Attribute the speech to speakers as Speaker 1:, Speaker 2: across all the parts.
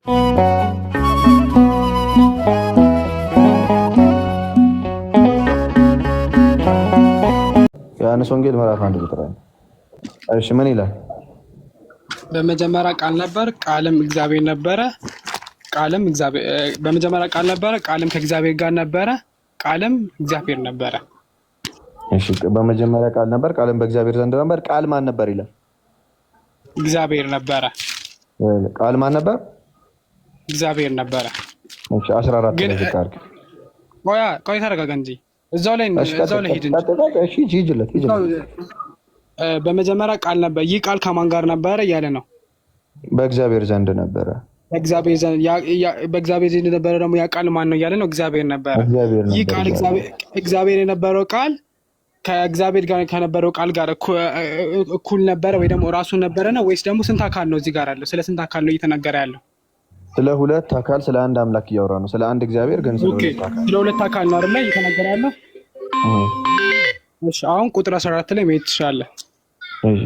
Speaker 1: ዮሐንስ ወንጌል ምዕራፍ 1 ቁጥር 1። እሺ ምን ይላል?
Speaker 2: በመጀመሪያ ቃል ነበር፣ ቃልም እግዚአብሔር ነበረ። በመጀመሪያ ቃል ነበረ፣ ቃልም ከእግዚአብሔር ጋር ነበረ፣ ቃልም እግዚአብሔር ነበረ።
Speaker 1: እሺ በመጀመሪያ ቃል ነበር፣ ቃልም በእግዚአብሔር ዘንድ ነበር። ቃል ማን ነበር ይላል?
Speaker 2: እግዚአብሔር ነበረ።
Speaker 1: ቃል ማን ነበር?
Speaker 2: እግዚአብሔር ነበረ።
Speaker 1: እሺ 14 ላይ ዝቃርክ
Speaker 2: ቆይ ተረጋጋ እንጂ እዛው ላይ ሂድ እንጂ።
Speaker 1: እሺ ሂጅለት።
Speaker 2: በመጀመሪያ ቃል ነበር። ይህ ቃል ከማን ጋር ነበረ እያለ ነው?
Speaker 1: በእግዚአብሔር ዘንድ ነበረ።
Speaker 2: በእግዚአብሔር ዘንድ ነበረ ደግሞ ያ ቃል ማን ነው እያለ ነው? እግዚአብሔር ነበረ። ይህ ቃል እግዚአብሔር የነበረው ቃል ከእግዚአብሔር ጋር ከነበረው ቃል ጋር እኩል ነበረ ወይ ደግሞ ራሱ ነበረ ነው ወይስ ደግሞ ስንት አካል ነው እዚህ ጋር ያለው? ስለ ስንት አካል ነው እየተናገረ ያለው?
Speaker 1: ስለ ሁለት አካል፣ ስለ አንድ አምላክ እያወራ ነው። ስለ አንድ እግዚአብሔር ግን ስለ
Speaker 2: ሁለት አካል ነው አይደል እየተናገረ ያለው? እሺ አሁን ቁጥር 14 ላይ መሄድ ትችላለህ።
Speaker 1: እሺ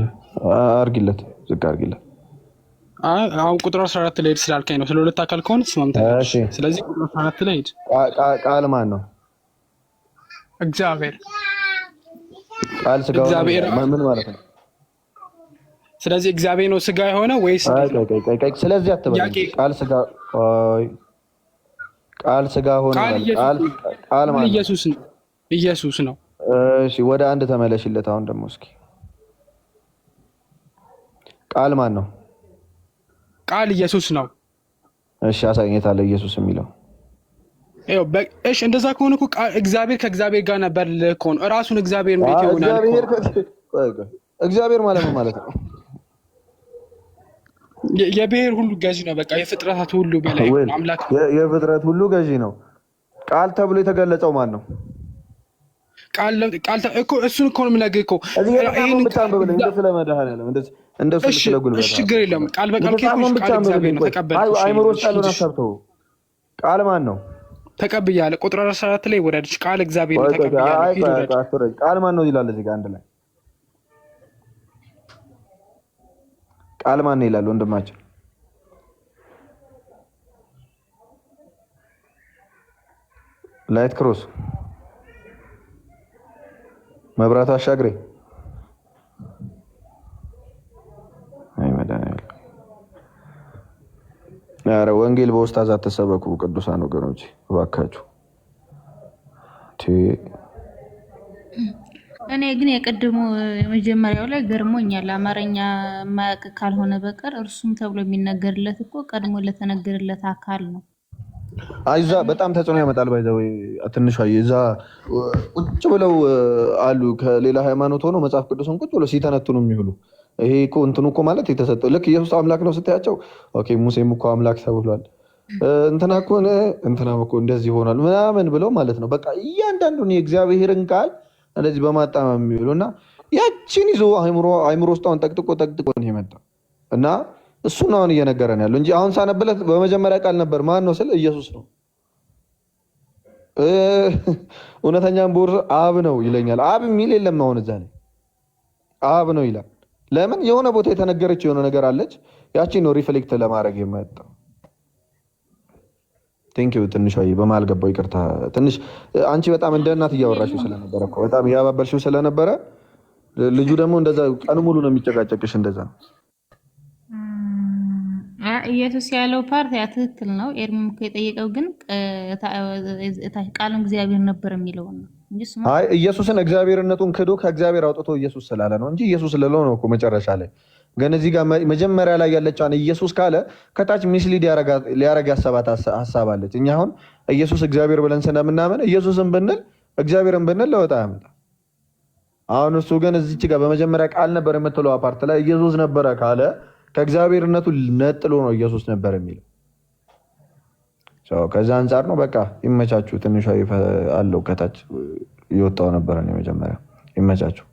Speaker 1: አርግለት፣ ዝቅ አርግለት።
Speaker 2: አሁን ቁጥር 14 ላይ ሄድ ስላልከኝ ነው። ስለ ሁለት አካል ከሆነ ተስማምተናል። እሺ ስለዚህ ቁጥር 14 ላይ ሄድ።
Speaker 1: ቃል ማን ነው?
Speaker 2: እግዚአብሔር።
Speaker 1: ቃል ስጋ ምን ማለት ነው?
Speaker 2: ስለዚህ እግዚአብሔር ነው ስጋ የሆነ ወይስ?
Speaker 1: ስለዚህ አትበል። ቃል ስጋ ሆነ። ቃል ማለት
Speaker 2: ኢየሱስ ነው።
Speaker 1: እሺ ወደ አንድ ተመለሽለት። አሁን ደግሞ እስኪ ቃል ማን ነው?
Speaker 2: ቃል ኢየሱስ ነው።
Speaker 1: እሺ አሳየታለ ኢየሱስ የሚለው።
Speaker 2: እሺ እንደዛ ከሆነ እኮ እግዚአብሔር ከእግዚአብሔር ጋር ነበር ልኮን ራሱን እግዚአብሔር እንዴት ይሆናል?
Speaker 1: እግዚአብሔር ማለት ነው ማለት ነው
Speaker 2: የብሔር ሁሉ ገዢ ነው። በቃ የፍጥረታት ሁሉ በላይ አምላክ
Speaker 1: የፍጥረት ሁሉ ገዢ ነው። ቃል ተብሎ የተገለጸው ማን ነው?
Speaker 2: ቃል እኮ እሱን እኮ ነው የምነግርህ እኮ።
Speaker 1: ይሄን ብቻ አንብብልኝ እንደ ስለመድኃኒዓለም እንደሱ ስለጉልበት።
Speaker 2: እሺ ችግር የለም። ቃል በቃል ከሆነ ቃል እግዚአብሔር ነው። ተቀበል።
Speaker 1: አይምሮ ውስጥ ያለውን አሳብተው። ቃል ማን ነው?
Speaker 2: ተቀብያለሁ። ቁጥር 14 ላይ ወዳጅ ቃል እግዚአብሔር ነው። ተቀብያለሁ።
Speaker 1: ቃል ማን ነው ይላል እዚህ ጋር አንድ ላይ ቃል ማን ነው ይላል ወንድማችን። ላይት ክሮስ መብራቱ አሻግሬ ኧረ ወንጌል በውስጣት አትሰበኩ ቅዱሳን ወገኖች እባካችሁ።
Speaker 3: እኔ ግን የቀድሞ የመጀመሪያው ላይ ገርሞኛል። አማርኛ የማያውቅ ካልሆነ በቀር እርሱም ተብሎ የሚነገርለት እኮ ቀድሞ ለተነገረለት አካል ነው።
Speaker 1: አይዛ በጣም ተጽዕኖ ያመጣል። ባይዘው ትንሿ እዛ ቁጭ ብለው አሉ ከሌላ ሃይማኖት ሆኖ መጽሐፍ ቅዱስን ቁጭ ብለው ሲተነትኑ የሚውሉ ይሄ እኮ እንትኑ እኮ ማለት የተሰጠው ልክ ኢየሱስ አምላክ ነው ስታያቸው፣ ኦኬ ሙሴም እኮ አምላክ ተብሏል፣ እንትና እኮ እንደዚህ ሆኗል ምናምን ብለው ማለት ነው። በቃ እያንዳንዱን የእግዚአብሔርን ቃል እንደዚህ በማጣመም የሚውሉ እና ያችን ይዞ አይምሮ ውስጥ አሁን ጠቅጥቆ ነው የመጣው እና እሱን አሁን እየነገረን ያለው እንጂ አሁን ሳነብለት በመጀመሪያ ቃል ነበር ማን ነው ስለ ኢየሱስ ነው። እውነተኛም ቦር አብ ነው ይለኛል። አብ የሚል የለም አሁን እዛ ላይ አብ ነው ይላል። ለምን የሆነ ቦታ የተነገረች የሆነ ነገር አለች፣ ያቺን ነው ሪፍሌክት ለማድረግ የመጣው። ቴንኪው ትንሿ በመሀል ገባው ይቅርታ። ትንሽ አንቺ በጣም እንደ እናት እያወራሽው ስለነበረ እኮ በጣም እያባበልሽው ስለነበረ ልጁ ደግሞ እንደዛ ቀኑ ሙሉ ነው የሚጨቃጨቅሽ እንደዛ ነው።
Speaker 3: ኢየሱስ ያለው ፓርት ያ ትክክል ነው። ኤርሚም እኮ የጠየቀው ግን ቃልም እግዚአብሔር ነበር የሚለው ነው እንጂ
Speaker 1: አይ ኢየሱስን እግዚአብሔርነቱን ክዶ ከእግዚአብሔር አውጥቶ ኢየሱስ ስላለ ነው እንጂ ኢየሱስ ስለለው ነው እኮ መጨረሻ ላይ። ግን እዚህ ጋር መጀመሪያ ላይ ያለችውን ኢየሱስ ካለ ከታች ሚስሊድ ሊያረግ ያሰባት ሐሳብ አለች። እኛ አሁን ኢየሱስ እግዚአብሔር ብለን ስለምናምን ኢየሱስን ብንል እግዚአብሔርን ብንል ለወጣ ያመጣ። አሁን እሱ ግን እዚች ጋር በመጀመሪያ ቃል ነበር የምትለው አፓርት ላይ ኢየሱስ ነበረ ካለ ከእግዚአብሔርነቱ ነጥሎ ነው ኢየሱስ ነበር የሚለው። ከዛ አንጻር ነው። በቃ ይመቻችሁ። ትንሿ አለው ከታች እየወጣው ነበር ነው መጀመሪያ። ይመቻችሁ።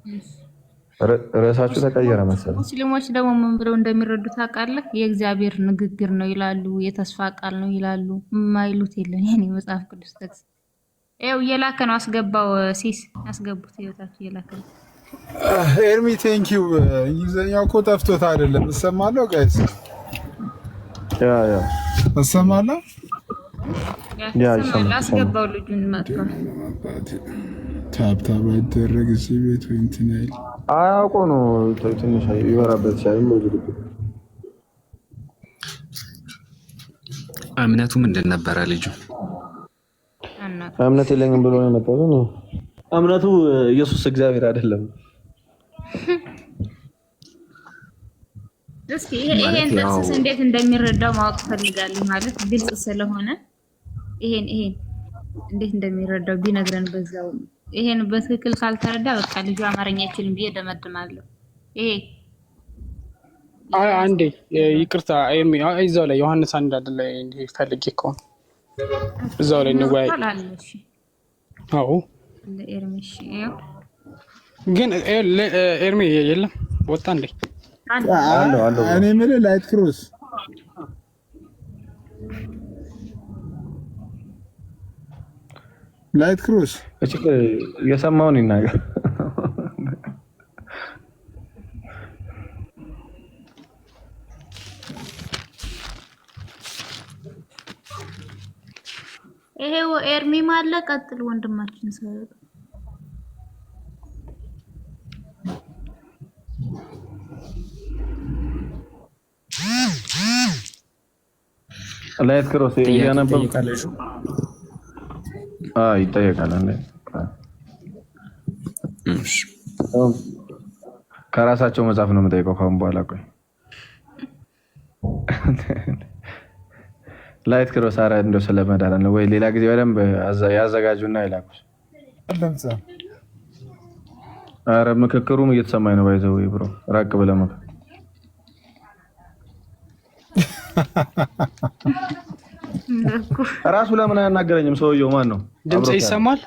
Speaker 1: ርዕሳችሁ ተቀየረ መሰለኝ።
Speaker 3: ሙስሊሞች ደግሞ ምን ብለው እንደሚረዱት ታውቃለህ? የእግዚአብሔር ንግግር ነው ይላሉ፣ የተስፋ ቃል ነው ይላሉ። የማይሉት የለም። የኔ መጽሐፍ ቅዱስ ጥቅስ ይኸው እየላከ ነው። አስገባው ሲስ አስገቡት። ህይወታችሁ እየላከ ነው።
Speaker 4: ኤርሚ ቴንኪው። እንግሊዝኛው እኮ ጠፍቶት አይደለም እሰማለሁ ጋይስ። እሰማለሁ።
Speaker 3: ያሰማል። አስገባው ልጁን መጥቷል።
Speaker 4: ታብታብ አይደረግ እዚህ ቤት ወይ እንትን አይል
Speaker 1: አያውቁ ነው ትንሽ ይወራበት ይችላል።
Speaker 5: እምነቱ ምንድን ነበረ ልጁ?
Speaker 1: እምነት የለኝም ብሎ ነው የመጣው። ግን እምነቱ ኢየሱስ እግዚአብሔር አይደለም።
Speaker 3: እስኪ ይሄን ጥቅስ እንዴት እንደሚረዳው ማወቅ ፈልጋለሁ። ማለት ግልጽ ስለሆነ ይሄን እንዴት እንደሚረዳው ቢነግረን በዛው። ይሄን በትክክል ካልተረዳ በቃ ልጁ አማርኛ አይችልም ብዬ ደመድማለሁ። ይሄ
Speaker 2: አንዴ ይቅርታ እዛው ላይ ዮሐንስ አንድ አይደለ ፈልጌ እኮ እዛው ላይ እንወያይ። አዎ
Speaker 3: ለኤርሚሽ
Speaker 2: ግን ኤርሚ የለም ወጣ እንዴ?
Speaker 4: እኔ የምልህ ላይት ክሮስ
Speaker 1: እቺ የሰማውን ይናገር።
Speaker 3: ይሄው ኤርሚ ማለ ቀጥል ወንድማችን ሰው
Speaker 1: ላይት ክሮስ እያነበብ ይጠየቃል። ከራሳቸው መጽሐፍ ነው የምጠይቀው ካሁን በኋላ። ቆይ ላይት ክሮስ አረ እንደው ስለመዳራ ነው ወይ ሌላ ጊዜ በደንብ ያዘጋጁና ይላኩስ። አረ ምክክሩም እየተሰማኝ ነው። ባይዘው ብሮ ራቅ ብለህ መከ ራሱ ለምን አያናገረኝም? ሰውየው ማን ነው?
Speaker 2: ድምጽ ይሰማል።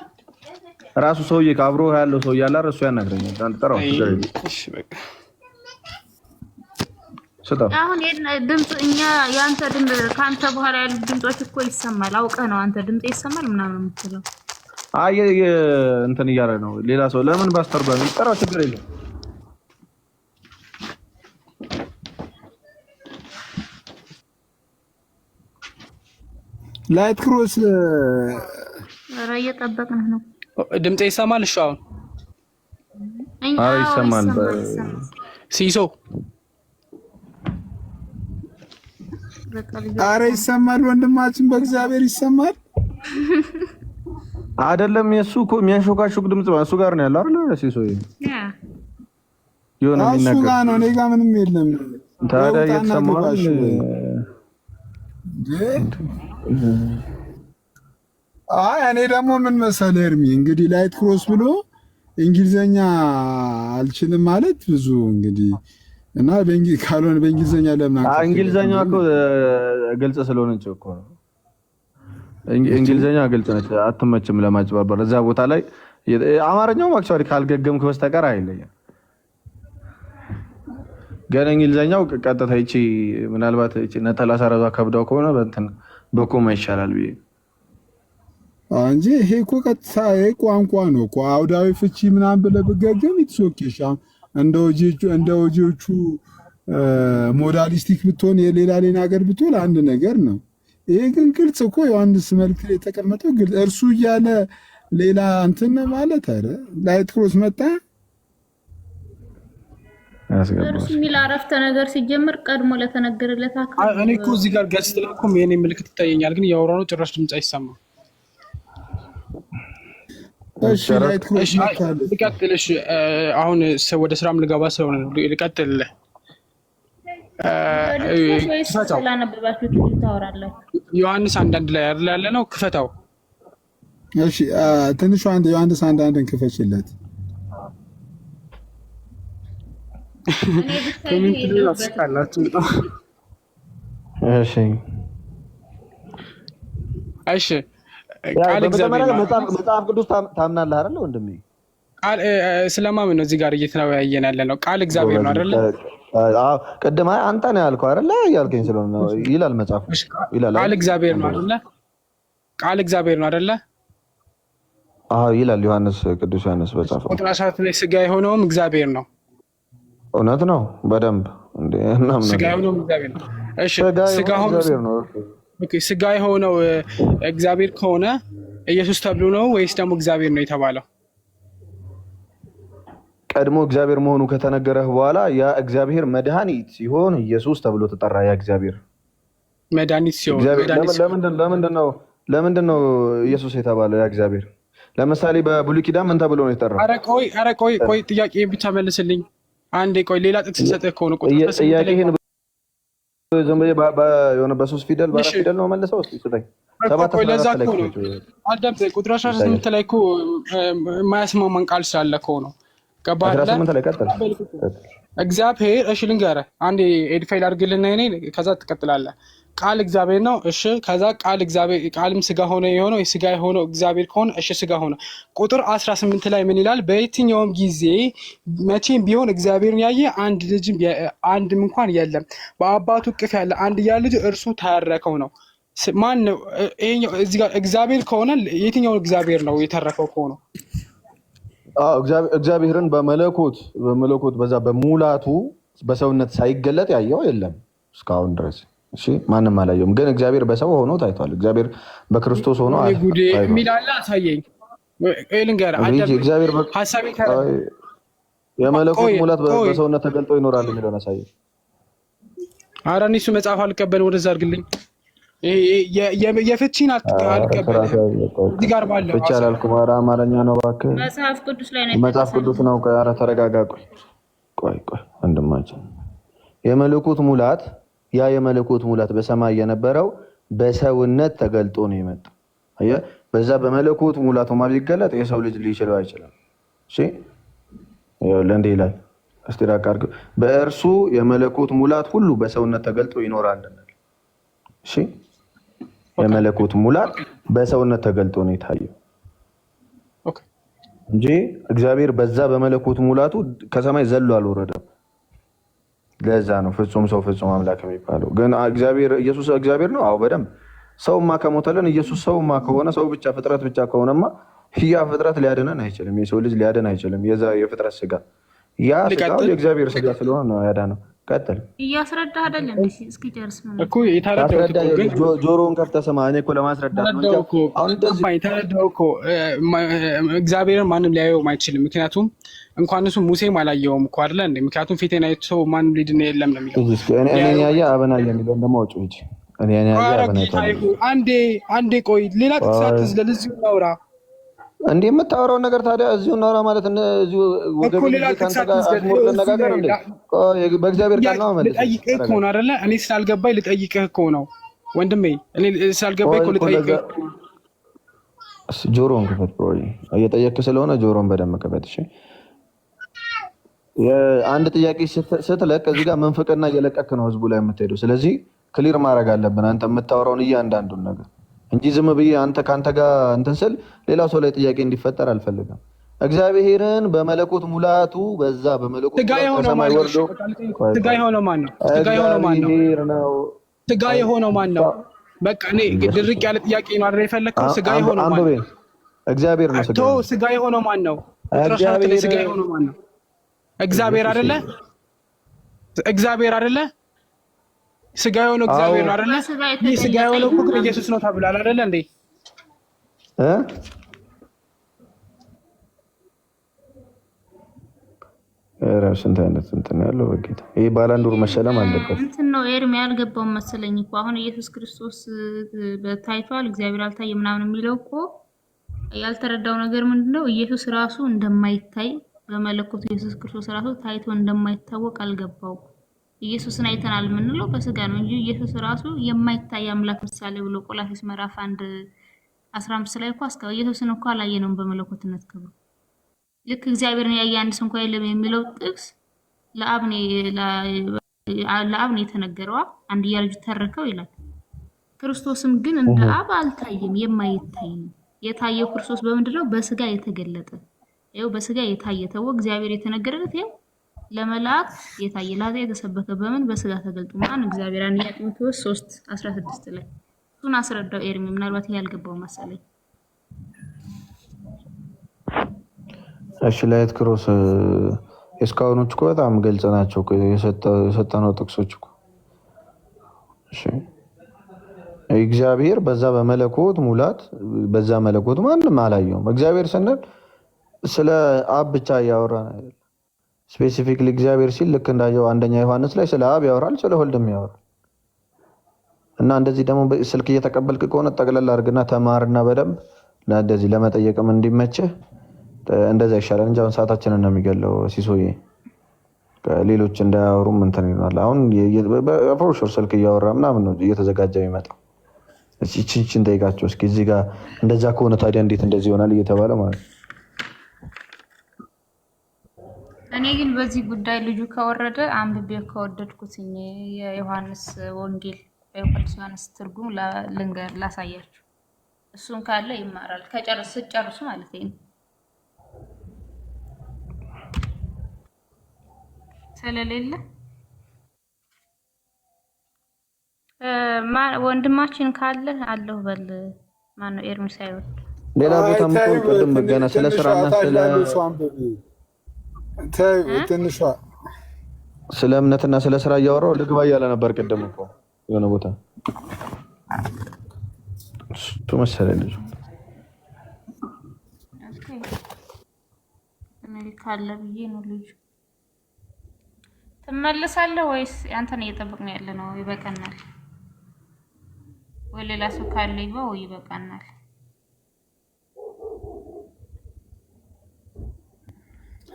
Speaker 1: ራሱ ሰውዬ ካብሮ ያለው ሰው ያለ እሱ ያናገረኛል። አንተ ጠራው። እሺ በቃ
Speaker 3: አሁን ድምጽ እኛ ያንተ ድምጽ ካንተ በኋላ ያሉ ድምጾች እኮ ይሰማል። አውቀህ ነው አንተ ድምጽ ይሰማል ምናምን የምትለው።
Speaker 1: አይ እንትን እያለ ነው ሌላ ሰው ለምን ባስተርጓሚ ጠራው። ችግር የለም።
Speaker 4: ላይት ክሮስ
Speaker 3: ኧረ እየጠበቅንህ ነው።
Speaker 2: ድምጽ ይሰማል? እሺ አሁን
Speaker 1: አይ ይሰማል።
Speaker 2: ሲሶ
Speaker 4: አረ ይሰማል። ወንድማችን በእግዚአብሔር ይሰማል።
Speaker 1: አይደለም የሱ እኮ የሚያሾካሹክ ድምጽ እሱ ጋር ነው ያለው አይደል? ሲሶ የሆነ የሚናገር
Speaker 4: እሱ ጋር ነው። እኔ ጋር ምንም የለም።
Speaker 1: ታዲያ እየተሰማው
Speaker 4: እኔ ደግሞ ምን መሰለህ ኤርሚ፣ እንግዲህ ላይት ክሮስ ብሎ እንግሊዘኛ አልችልም ማለት ብዙ እንግዲህ እና ካልሆነ በእንግሊዘኛ ለምን
Speaker 1: እንግሊዘኛ እኮ ግልጽ ስለሆነች እኮ ነው። እንግሊዘኛ ግልጽ ነች፣ አትመችም ለማጭበርበር። እዛ ቦታ ላይ አማርኛው አክቹዋሊ ካልገገምክ በስተቀር አይለየም። ገና እንግሊዘኛው ቀጥታ ይቺ ምናልባት ይቺ ነጠላ ሰረዟ ከብዳው ከሆነ በእንትን በኮማ ይሻላል ብዬ
Speaker 4: እንጂ ይሄ እኮ ቀጥታ ቋንቋ ነው እኮ አውዳዊ ፍቺ ምናምን ብለህ ብትገገም ይትሶኬሽ። እንደ ወጂዎቹ ሞዳሊስቲክ ብትሆን የሌላ ሀገር ብትሆን አንድ ነገር ነው። ይሄ ግን ግልጽ እኮ ዮሐንስ መልክ ላይ የተቀመጠው ግልጽ እርሱ እያለ ሌላ እንትን ማለት አረ ላይት ክሮስ መጣ
Speaker 3: እርሱ የሚል አረፍተ ነገር ሲጀምር ቀድሞ ለተነገረለት አካል
Speaker 2: እኔ እኮ እዚህ ጋር ገጽ ተላኩም የኔ ምልክት ይታየኛል፣ ግን ያወራው ነው ጭራሽ ድምጽ አይሰማም።
Speaker 4: እሺ ላይት ክሮስ መጣለ
Speaker 2: ልቀጥልሽ። አሁን ወደ ስራም ልገባ ስለሆነ ነው ልቀጥል።
Speaker 3: ስላነበባችሁት ታወራላችሁ።
Speaker 2: ዮሐንስ አንዳንድ ላይ አይደል ያለ ነው። ክፈታው።
Speaker 4: እሺ ትንሹ አንድ ዮሐንስ አንዳንድን ክፈችለት።
Speaker 2: እሺ ቃል እግዚአብሔር
Speaker 1: መጽሐፍ ቅዱስ ታምናለህ አይደል ወንድሜ?
Speaker 2: ቃል ስለማመን ነው እዚህ ጋር እየተወያየን ያለ ነው። ቃል እግዚአብሔር ነው አይደለ?
Speaker 1: አዎ ቅድም አንተ ነው ያልከው አይደለ? ያልከኝ ስለሆነ ይላል መጽሐፉ ይላል።
Speaker 2: ቃል እግዚአብሔር ነው አይደለ? ቃል እግዚአብሔር ነው አይደለ?
Speaker 1: አዎ ይላል ዮሐንስ ቅዱስ ዮሐንስ በጻፈው
Speaker 2: ቁጥር 14 ላይ ስጋ የሆነውም እግዚአብሔር ነው።
Speaker 1: እውነት ነው። በደንብ እንዴ እናም ነው
Speaker 2: ስጋ የሆነውም እግዚአብሔር ነው። እሺ ስጋውም ኦኬ ስጋ የሆነው እግዚአብሔር ከሆነ ኢየሱስ ተብሎ ነው ወይስ ደግሞ እግዚአብሔር ነው የተባለው?
Speaker 1: ቀድሞ እግዚአብሔር መሆኑ ከተነገረህ በኋላ ያ እግዚአብሔር መድኃኒት ሲሆን ኢየሱስ ተብሎ ተጠራ። ያ እግዚአብሔር
Speaker 2: መድኃኒት ሲሆን
Speaker 1: ለምንድን ነው ኢየሱስ የተባለው? ያ እግዚአብሔር ለምሳሌ በብሉይ ኪዳን ምን ተብሎ ነው የተጠራው?
Speaker 2: ኧረ ቆይ ጥያቄ ብቻ መልስልኝ አንዴ። ቆይ ሌላ ጥቅስ ሰጥህ ከሆነ
Speaker 1: ጥያቄህን ዝም ብዬ የሆነ በ3 ፊደል በ4 ፊደል ነው መልሰው እስኪ ስጠኝ።
Speaker 2: ለዛ እኮ ነው አዳምጥ። ቁጥር 18 ላይ እኮ የማያስማማን ቃል ስላለ እኮ ነው። ገባህ? እግዚአብሔር እሺ ልንገርህ አንዴ ኤድፋይል አድርግልና እኔ ከዛ ትቀጥላለህ። ቃል እግዚአብሔር ነው። እሺ ከዛ ቃል እግዚአብሔር ቃልም ስጋ ሆነ የሆነው የስጋ የሆነው እግዚአብሔር ከሆነ እሺ ስጋ ሆነ። ቁጥር 18 ላይ ምን ይላል? በየትኛውም ጊዜ መቼም ቢሆን እግዚአብሔርን ያየ አንድም እንኳን የለም። በአባቱ እቅፍ ያለ አንድያ ልጅ እርሱ ተረከው ነው። ማን ነው ይሄኛው? እዚህ ጋር እግዚአብሔር ከሆነ የትኛው እግዚአብሔር ነው የተረከው ከሆነ?
Speaker 1: እግዚአብሔርን በመለኮት በዛ በሙላቱ በሰውነት ሳይገለጥ ያየው የለም እስካሁን ድረስ። እሺ ማንም አላየውም፣ ግን እግዚአብሔር በሰው ሆኖ ታይቷል። እግዚአብሔር በክርስቶስ ሆኖ
Speaker 2: ሚላላ አሳየኝ።
Speaker 1: የመለኮት ሙላት በሰውነት ተገልጦ ይኖራል የሚለውን አሳየኝ።
Speaker 2: ኧረ እኔ እሱ መጽሐፍ አልቀበልም፣ ወደዛ አድርግልኝ። የፍቺን አልቀበልም። እዚህ ጋር ባለው
Speaker 1: ብቻ አላልኩም። ኧረ አማርኛ ነው እባክህ፣ መጽሐፍ ቅዱስ ነው። ኧረ ተረጋጋ። ቆይ ወንድማችን የመለኮት ሙላት በሰማይ የነበረው በሰውነት ተገልጦ ነው የመጣው። አየህ፣ በዛ በመለኮት ሙላቱ ቢገለጥ የሰው ልጅ ሊችለው አይችልም። እሺ ለእንዴ ይላል አስተራቅ አድርገው በእርሱ የመለኮት ሙላት ሁሉ በሰውነት ተገልጦ ይኖራል። እሺ የመለኮት ሙላት በሰውነት ተገልጦ ነው የታየው እንጂ እግዚአብሔር በዛ በመለኮት ሙላቱ ከሰማይ ዘሎ አልወረደም። ለዛ ነው ፍጹም ሰው ፍጹም አምላክ የሚባለው። ግን ኢየሱስ እግዚአብሔር ነው። አዎ በደንብ ሰውማ ከሞተልን ኢየሱስ ሰውማ ከሆነ ሰው ብቻ ፍጥረት ብቻ ከሆነማ ያ ፍጥረት ሊያድነን አይችልም። የሰው ልጅ ሊያድን አይችልም። የፍጥረት ስጋ ያ ስጋው የእግዚአብሔር ስጋ ስለሆነ ነው ያዳነው። ቀጥል።
Speaker 3: እያስረዳህ አይደለም እስኪ ጨርስ ነው
Speaker 2: እኮ የተረዳው።
Speaker 1: ጆሮውን ከፍተህ ስማ። እኔ እኮ ለማስረዳት ነው።
Speaker 2: አሁን እንደዚህ የተረዳው እኮ እግዚአብሔርን ማንም ሊያየው አይችልም። ምክንያቱም እንኳን እሱ ሙሴም አላየውም እኮ አይደለ እንዴ? ምክንያቱም ፊቴን አይቶ ማንም ሊድን የለም ነው የሚለው።
Speaker 1: እኔ ያየ አብን አየ የሚለው እንደማውጭ እንጂ እኔ ያየ አብን አየ።
Speaker 2: አንዴ ቆይ ሌላ ጥቅሳት ስለዚህ እናውራ
Speaker 1: እንዴ? የምታወራውን ነገር ታዲያ እዚሁ እናውራ ማለት እዚሁ ወገብ ካንተ ጋር አዝሙር ልነጋገር እንዴ? በእግዚአብሔር ቃል ነው ማለት
Speaker 2: ልጠይቅህ እኮ ነው አይደለ? እኔ ስላልገባኝ ልጠይቅህ እኮ ነው ወንድሜ። እኔ ስላልገባኝ እኮ ልጠይቅህ።
Speaker 1: ጆሮን ክፈት ብሮ፣ እየጠየቅህ ስለሆነ ጆሮን በደንብ ክፈት። እሺ አንድ ጥያቄ ስትለቅ እዚህ ጋር መንፍቅና እየለቀክ ነው ህዝቡ ላይ የምትሄደው። ስለዚህ ክሊር ማድረግ አለብን አንተ የምታወራውን እያንዳንዱን ነገር እንጂ ዝም ብዬ ከአንተ ጋር እንትን ስል ሌላው ሰው ላይ ጥያቄ እንዲፈጠር አልፈልግም። እግዚአብሔርን በመለኮት ሙላቱ በዛ በመለኮት ከሰማይ ወርዶ
Speaker 2: ስጋ የሆነው ማን ነው? ስጋ የሆነው ማን ነው? በቃ እኔ ድርቅ ያለ ጥያቄ ነው አይደል የፈለከው? ስጋ የሆነው ማን ነው?
Speaker 1: እግዚአብሔር ነው።
Speaker 2: ስጋ የሆነው ማን ነው? ስጋ የሆነው ማን ነው? እግዚአብሔር አይደለ? እግዚአብሔር አይደለ? ስጋ የሆነው እግዚአብሔር ነው አይደለ? ይህ ስጋ የሆነው እኮ ኢየሱስ ነው ተብሏል አይደለ እንዴ?
Speaker 1: ስንት አይነት እንትን ያለው በጌታ ይሄ ባላንዱር መሸለም አለበት።
Speaker 3: እንትን ነው ኤርሚ ያልገባው መሰለኝ እኮ አሁን ኢየሱስ ክርስቶስ ታይቷል እግዚአብሔር አልታየ ምናምን የሚለው እኮ ያልተረዳው ነገር ምንድነው? ኢየሱስ ራሱ እንደማይታይ በመለኮቱ ኢየሱስ ክርስቶስ ራሱ ታይቶ እንደማይታወቅ አልገባው። ኢየሱስን አይተናል የምንለው በስጋ ነው እንጂ ኢየሱስ ራሱ የማይታይ አምላክ ምሳሌ ብሎ ቆላስይስ ምዕራፍ 1:15 ላይ እኮ ኢየሱስን እኮ አላየነውም በመለኮትነት ክብሩ። ልክ እግዚአብሔርን ያየ አንድ እንኳ የለም የሚለው ጥቅስ ለአብ ነው የተነገረው፣ አንድያ ልጁ ተረከው ይላል። ክርስቶስም ግን እንደ አብ አልታየም፣ የማይታይ ነው። የታየው ክርስቶስ በምንድነው? በስጋ የተገለጠ ይኸው በስጋ የታየ ተው እግዚአብሔር የተነገረለት ይኸው ለመላእክት የታየ ለአብ የተሰበከ በምን በስጋ ተገልጦ ማን እግዚአብሔር አንድያ ጢሞቴዎስ 3:16 ላይ እሱን አስረዳው ኤርሚ። ምናልባት ይሄ ያልገባው መሰለኝ።
Speaker 1: እሺ ላይት ክሮስ እስካሁኖች እኮ በጣም ግልጽ ናቸው እኮ የሰጠነው ጥቅሶች እኮ። እሺ እግዚአብሔር በዛ በመለኮት ሙላት በዛ መለኮት ማንም አላየውም። እግዚአብሔር ስንል ስለ አብ ብቻ እያወራ ነው። ስፔሲፊክሊ እግዚአብሔር ሲል ልክ እንዳየው አንደኛ ዮሐንስ ላይ ስለ አብ ያወራል፣ ስለ ወልድም ያወራል። እና እንደዚህ ደግሞ ስልክ እየተቀበልክ ከሆነ ጠቅለል አድርግና ተማርና በደንብ እንደዚህ ለመጠየቅም እንዲመችህ እንደዛ ይሻላል እንጂ አሁን ሰዓታችንን ነው የሚገለው። ሲሶዬ ሌሎች እንዳያወሩም እንትን ይሆናል። አሁን በፎርሹር ስልክ እያወራ ምናምን ነው እየተዘጋጀ የሚመጣው። እቺን ጠይቃቸው እስኪ እዚህ ጋር እንደዛ ከሆነ ታዲያ እንዴት እንደዚህ ይሆናል እየተባለ ማለት ነው።
Speaker 3: እኔ ግን በዚህ ጉዳይ ልጁ ከወረደ አንብቤ ከወደድኩት የዮሐንስ ወንጌል በቅዱስ ዮሐንስ ትርጉም ልንገር ላሳያችሁ። እሱን ካለ ይማራል ስጨርሱ ማለት ነው። ስለሌለ ወንድማችን ካለ አለሁ በል። ማነው ኤርሚስ አይወድ
Speaker 1: ሌላ ቦታ ምቆም ቅድም ገና ስለ ስራና ስለ እምነትና ስለ ስራ እያወራሁ ልግባ እያለ ነበር። ቅድም እኮ የሆነ ቦታ እሱ መሰለኝ ልጁ
Speaker 3: ካለ ብዬ ነው። ልጁ ትመለሳለህ ወይስ አንተን እየጠበቅን ያለ ነው? ይበቃናል ወይ ሌላ ሰው ካለ ይባ ወይ ይበቃናል?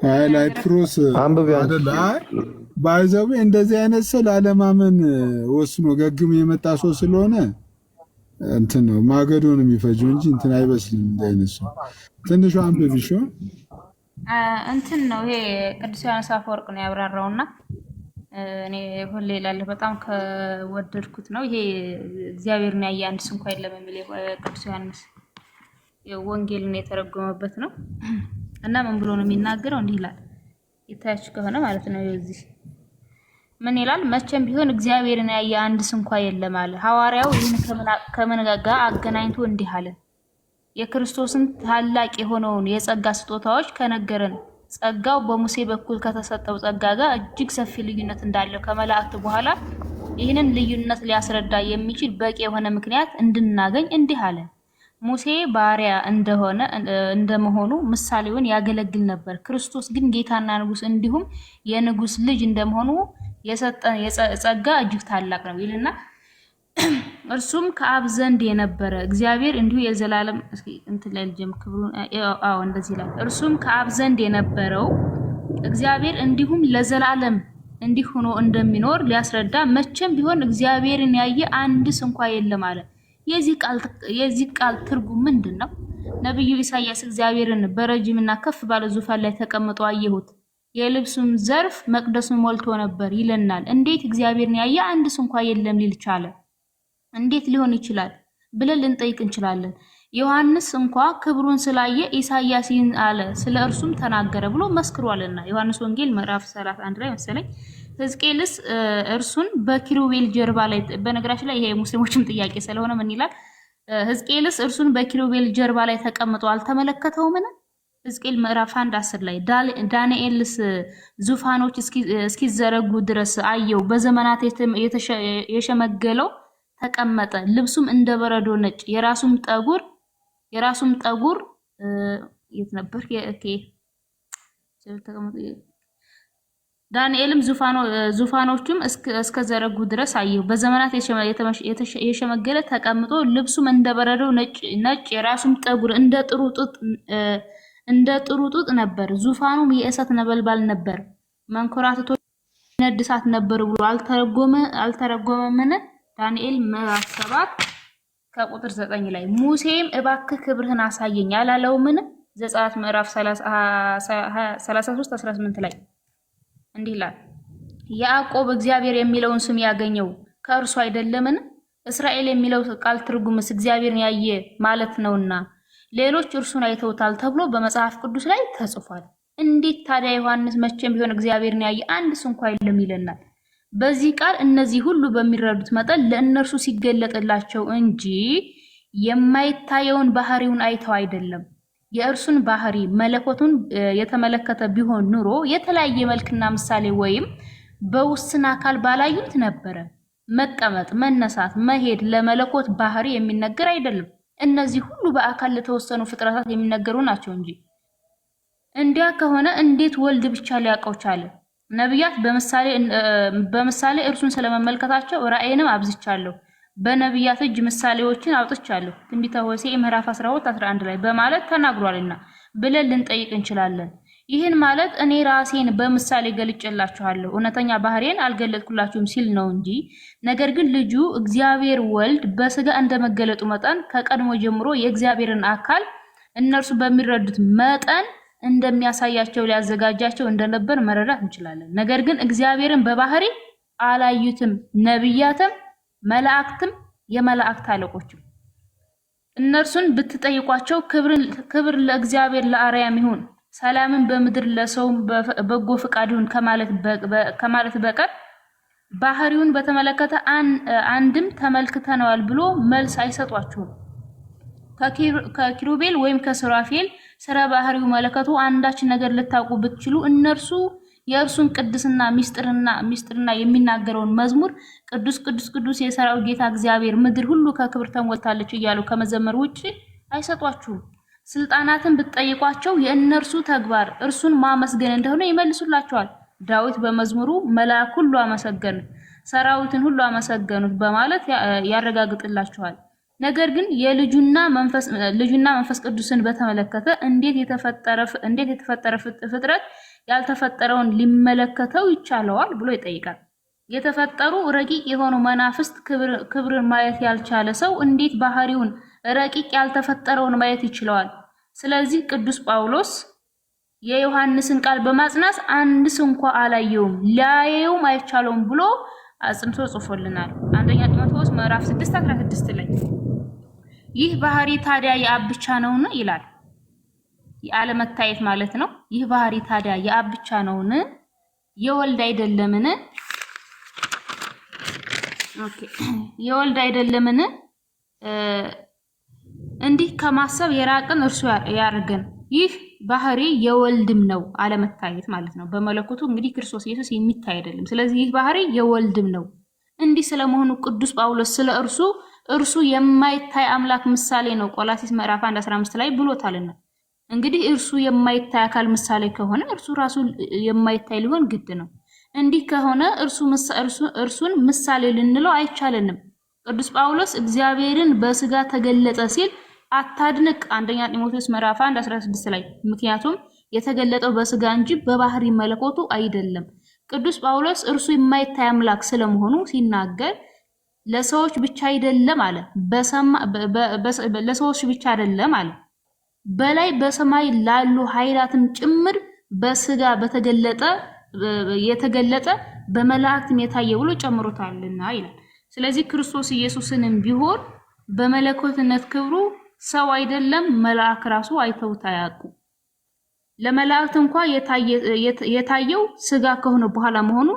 Speaker 4: ሃይላይት ክሮስ አይደለ? ባይዘው እንደዚህ አይነት ሰው ላለማመን ወስኖ ገግሞ የመጣ ሰው ስለሆነ እንትን ነው ማገዶ ነው የሚፈጀው እንጂ እንትን አይበስልም። እንዳይነሱ ትንሹ አንብብሽ
Speaker 3: እንትን ነው ይሄ ቅዱስ ዮሐንስ አፈወርቅ ነው ያብራራውና እኔ ሁሌ እላለሁ በጣም ከወደድኩት ነው። ይሄ እግዚአብሔርን ያየ አንድስ እንኳን የለም የሚል ቅዱስ ዮሐንስ ወንጌልን የተረጎመበት ነው። እና ምን ብሎ ነው የሚናገረው? እንዲህ ይላል ይታያችሁ ከሆነ ማለት ነው። እዚህ ምን ይላል? መቼም ቢሆን እግዚአብሔርን ያየ አንድስ እንኳን የለም አለ። ሐዋርያው ይህን ከምን ጋር አገናኝቶ እንዲህ አለ። የክርስቶስን ታላቅ የሆነውን የጸጋ ስጦታዎች ከነገረን ጸጋው በሙሴ በኩል ከተሰጠው ጸጋ ጋር እጅግ ሰፊ ልዩነት እንዳለው ከመላእክት በኋላ ይህንን ልዩነት ሊያስረዳ የሚችል በቂ የሆነ ምክንያት እንድናገኝ እንዲህ አለ። ሙሴ ባሪያ እንደመሆኑ ምሳሌውን ያገለግል ነበር። ክርስቶስ ግን ጌታና ንጉሥ እንዲሁም የንጉሥ ልጅ እንደመሆኑ የሰጠን ጸጋ እጅግ ታላቅ ነው ይልና እርሱም ከአብ ዘንድ የነበረ እግዚአብሔር እንዲሁ የዘላለም እንትን ላይ ልጅም ክብሩን እንደዚህ ይላል። እርሱም ከአብ ዘንድ የነበረው እግዚአብሔር እንዲሁም ለዘላለም እንዲህ ሆኖ እንደሚኖር ሊያስረዳ መቼም ቢሆን እግዚአብሔርን ያየ አንድስ እንኳን የለም አለ። የዚህ ቃል ትርጉም ምንድን ነው? ነብዩ ኢሳያስ እግዚአብሔርን በረጅምና ከፍ ባለ ዙፋን ላይ ተቀምጦ አየሁት፣ የልብሱም ዘርፍ መቅደሱን ሞልቶ ነበር ይለናል። እንዴት እግዚአብሔርን ያየ አንድስ እንኳን የለም ሊል ቻለ? እንዴት ሊሆን ይችላል ብለን ልንጠይቅ እንችላለን። ዮሐንስ እንኳ ክብሩን ስላየ ኢሳያስ ይህን አለ ስለ እርሱም ተናገረ ብሎ መስክሯልና ዮሐንስ ወንጌል ምዕራፍ 31 ላይ መሰለኝ። ሕዝቅኤልስ እርሱን በኪሩቤል ጀርባ ላይ በነገራችን ላይ ይሄ ሙስሊሞችም ጥያቄ ስለሆነ ምን ይላል? ሕዝቅኤልስ እርሱን በኪሩቤል ጀርባ ላይ ተቀምጦ አልተመለከተውምን? ሕዝቅኤል ምዕራፍ 1:10 ላይ ዳንኤልስ ዙፋኖች እስኪዘረጉ ድረስ አየው፣ በዘመናት የሸመገለው ተቀመጠ፣ ልብሱም እንደ በረዶ ነጭ፣ የራሱም ጠጉር የት ነበር? ዳንኤልም ዙፋኖቹም እስከዘረጉ ድረስ አየሁ፣ በዘመናት የሸመገለ ተቀምጦ፣ ልብሱም እንደ በረዶ ነጭ፣ የራሱም ጠጉር እንደ ጥሩ ጡጥ ነበር፣ ዙፋኑም የእሳት ነበልባል ነበር፣ መንኮራትቶች ነድ እሳት ነበሩ ብሎ አልተረጎመምን? ዳንኤል ምዕራፍ 7 ከቁጥር 9 ላይ ሙሴም እባክህ ክብርህን አሳየኝ አላለውምን? ዘጸአት ምዕራፍ 33:18 ላይ እንዲህ ይላል፣ ያዕቆብ እግዚአብሔር የሚለውን ስም ያገኘው ከእርሱ አይደለምን? እስራኤል የሚለው ቃል ትርጉምስ እግዚአብሔርን ያየ ማለት ነውና ሌሎች እርሱን አይተውታል ተብሎ በመጽሐፍ ቅዱስ ላይ ተጽፏል። እንዴት ታዲያ ዮሐንስ መቼም ቢሆን እግዚአብሔርን ያየ አንድስ እንኳን የለም ይለናል? በዚህ ቃል እነዚህ ሁሉ በሚረዱት መጠን ለእነርሱ ሲገለጥላቸው እንጂ የማይታየውን ባህሪውን አይተው አይደለም። የእርሱን ባህሪ መለኮቱን የተመለከተ ቢሆን ኑሮ የተለያየ መልክና ምሳሌ ወይም በውስን አካል ባላዩት ነበረ። መቀመጥ፣ መነሳት፣ መሄድ ለመለኮት ባህሪ የሚነገር አይደለም። እነዚህ ሁሉ በአካል ለተወሰኑ ፍጥረታት የሚነገሩ ናቸው እንጂ። እንዲያ ከሆነ እንዴት ወልድ ብቻ ሊያውቀው ቻለ? ነቢያት በምሳሌ እርሱን ስለመመልከታቸው ራእይንም አብዝቻለሁ፣ በነቢያት እጅ ምሳሌዎችን አውጥቻለሁ፣ ትንቢተ ሆሴዕ ምዕራፍ 12:11 ላይ በማለት ተናግሯልና ብለን ልንጠይቅ እንችላለን። ይህን ማለት እኔ ራሴን በምሳሌ ገልጬላችኋለሁ፣ እውነተኛ ባህሪዬን አልገለጥኩላችሁም ሲል ነው እንጂ። ነገር ግን ልጁ እግዚአብሔር ወልድ በስጋ እንደመገለጡ መጠን ከቀድሞ ጀምሮ የእግዚአብሔርን አካል እነርሱ በሚረዱት መጠን እንደሚያሳያቸው ሊያዘጋጃቸው እንደነበር መረዳት እንችላለን። ነገር ግን እግዚአብሔርን በባህሪ አላዩትም፣ ነቢያትም፣ መላእክትም፣ የመላእክት አለቆችም። እነርሱን ብትጠይቋቸው ክብር ለእግዚአብሔር ለአርያም ይሁን፣ ሰላምን በምድር ለሰውም በጎ ፈቃድ ይሁን ከማለት በቀር ባህሪውን በተመለከተ አንድም ተመልክተነዋል ብሎ መልስ አይሰጧችሁም። ከኪሩቤል ወይም ከሱራፌል ስለ ባህሪው መለከቱ አንዳች ነገር ልታውቁ ብትችሉ እነርሱ የእርሱን ቅድስና ሚስጥርና የሚናገረውን መዝሙር ቅዱስ ቅዱስ ቅዱስ የሰራዊት ጌታ እግዚአብሔር ምድር ሁሉ ከክብር ተሞልታለች እያሉ ከመዘመር ውጪ አይሰጧችሁም። ስልጣናትን ብትጠይቋቸው የእነርሱ ተግባር እርሱን ማመስገን እንደሆነ ይመልሱላቸዋል። ዳዊት በመዝሙሩ መልአክ ሁሉ አመሰገኑት፣ ሰራዊትን ሁሉ አመሰገኑት በማለት ያረጋግጥላቸዋል። ነገር ግን ልጁና መንፈስ ቅዱስን በተመለከተ እንዴት የተፈጠረ ፍጥረት ያልተፈጠረውን ሊመለከተው ይቻለዋል ብሎ ይጠይቃል። የተፈጠሩ ረቂቅ የሆኑ መናፍስት ክብርን ማየት ያልቻለ ሰው እንዴት ባህሪውን ረቂቅ ያልተፈጠረውን ማየት ይችላል? ስለዚህ ቅዱስ ጳውሎስ የዮሐንስን ቃል በማጽናት አንድስ እንኳ አላየውም ሊያየውም አይቻለውም ብሎ አጽንቶ ጽፎልናል። አንደኛ ጢሞቴዎስ ምዕራፍ 6:16 ላይ ይህ ባህሪ ታዲያ የአብ ብቻ ነውን ይላል። ያለመታየት ማለት ነው። ይህ ባህሪ ታዲያ የአብ ብቻ ነውን? የወልድ አይደለምን? ኦኬ፣ የወልድ አይደለምን? እንዲህ ከማሰብ የራቅን እርሱ ያርገን። ይህ ባህሪ የወልድም ነው፣ አለመታየት ማለት ነው። በመለኮቱ እንግዲህ ክርስቶስ ኢየሱስ የሚታይ አይደለም። ስለዚህ ይህ ባህሪ የወልድም ነው። እንዲህ ስለመሆኑ ቅዱስ ጳውሎስ ስለ እርሱ የማይታይ አምላክ ምሳሌ ነው ቆላስይስ ምዕራፍ 1:15 ላይ ብሎታልና። እንግዲህ እርሱ የማይታይ አካል ምሳሌ ከሆነ እርሱ ራሱ የማይታይ ሊሆን ግድ ነው። እንዲህ ከሆነ እርሱን ምሳሌ ልንለው አይቻለንም። ቅዱስ ጳውሎስ እግዚአብሔርን በስጋ ተገለጠ ሲል አታድንቅ፣ አንደኛ ጢሞቴዎስ ምዕራፍ 1:16 ላይ። ምክንያቱም የተገለጠው በስጋ እንጂ በባህሪ መለኮቱ አይደለም። ቅዱስ ጳውሎስ እርሱ የማይታይ አምላክ ስለመሆኑ ሲናገር ለሰዎች ብቻ አይደለም አለ። ለሰዎች ብቻ አይደለም አለ፣ በላይ በሰማይ ላሉ ኃይላትም ጭምር በስጋ የተገለጠ በመላእክትም የታየ ብሎ ጨምሮታልና ይላል። ስለዚህ ክርስቶስ ኢየሱስንም ቢሆን በመለኮትነት ክብሩ ሰው አይደለም መልአክ ራሱ አይተውት አያውቁም። ለመላእክት እንኳን የታየው ስጋ ከሆነ በኋላ መሆኑ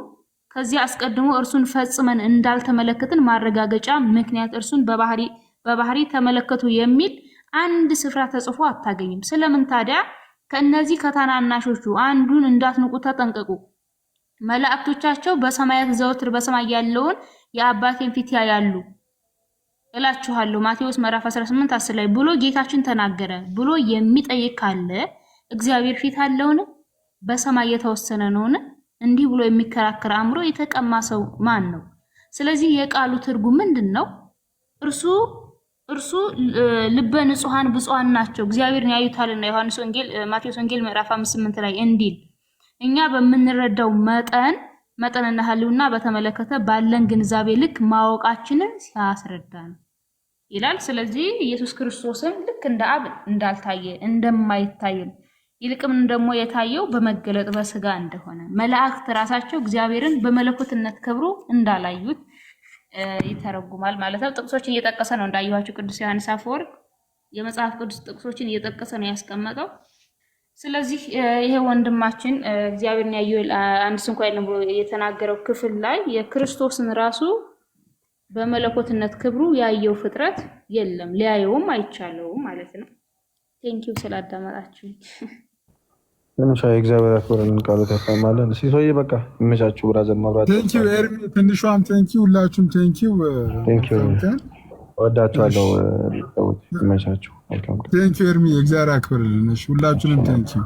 Speaker 3: ከዚያ አስቀድሞ እርሱን ፈጽመን እንዳልተመለከትን ማረጋገጫ ምክንያት እርሱን በባህሪ ተመለከቱ የሚል አንድ ስፍራ ተጽፎ አታገኝም። ስለምን ታዲያ ከነዚህ ከታናናሾቹ አንዱን እንዳትንቁ ተጠንቀቁ። መላእክቶቻቸው በሰማያት ዘወትር በሰማይ ያለውን የአባቴን ፊት ያያሉ እላችኋለሁ ማቴዎስ ምዕራፍ 18:10 ላይ ብሎ ጌታችን ተናገረ ብሎ የሚጠይቅ ካለ እግዚአብሔር ፊት አለውን? በሰማይ የተወሰነ ነውን? እንዲህ ብሎ የሚከራከር አእምሮ የተቀማ ሰው ማን ነው? ስለዚህ የቃሉ ትርጉም ምንድነው? እርሱ ልበ ንጹሃን ብፁዓን ናቸው እግዚአብሔርን ያዩታልና ማቴዎስ ወንጌል ምዕራፍ 5:8 ላይ እንዲል እኛ በምንረዳው መጠንና ህልውና በተመለከተ ባለን ግንዛቤ ልክ ማወቃችንን ሲያስረዳ ነው ይላል። ስለዚህ ኢየሱስ ክርስቶስም ልክ እንደ አብ እንዳልታየ እንደማይታይም ይልቅም ደግሞ የታየው በመገለጥ በስጋ እንደሆነ መላእክት ራሳቸው እግዚአብሔርን በመለኮትነት ክብሩ እንዳላዩት ይተረጉማል ማለት ነው። ጥቅሶችን እየጠቀሰ ነው እንዳያችሁ ቅዱስ ዮሐንስ አፈወርቅ የመጽሐፍ ቅዱስ ጥቅሶችን እየጠቀሰ ነው ያስቀመጠው። ስለዚህ ይሄ ወንድማችን እግዚአብሔርን ያየው አንድ ስንኳ የለም ብሎ የተናገረው ክፍል ላይ የክርስቶስን ራሱ በመለኮትነት ክብሩ ያየው ፍጥረት የለም፣ ሊያየውም አይቻለውም ማለት ነው። ቴንኪው ስላዳመጣችሁኝ።
Speaker 1: ትንሿ የእግዚአብሔር አክብረን ቃሉ ተፈማለን። ሲሶዬ በቃ ይመቻችሁ። ብራዘር ማብራት
Speaker 4: ቴንኪው ኤርሚ፣ ትንሿም ቴንኪው፣ ሁላችሁም ቴንኪው።
Speaker 1: ወዳችኋለሁ። ይመቻችሁ።
Speaker 4: ቴንኪው ኤርሚ፣ እግዚአብሔር አክብርልን። ሁላችሁንም ቴንኪው።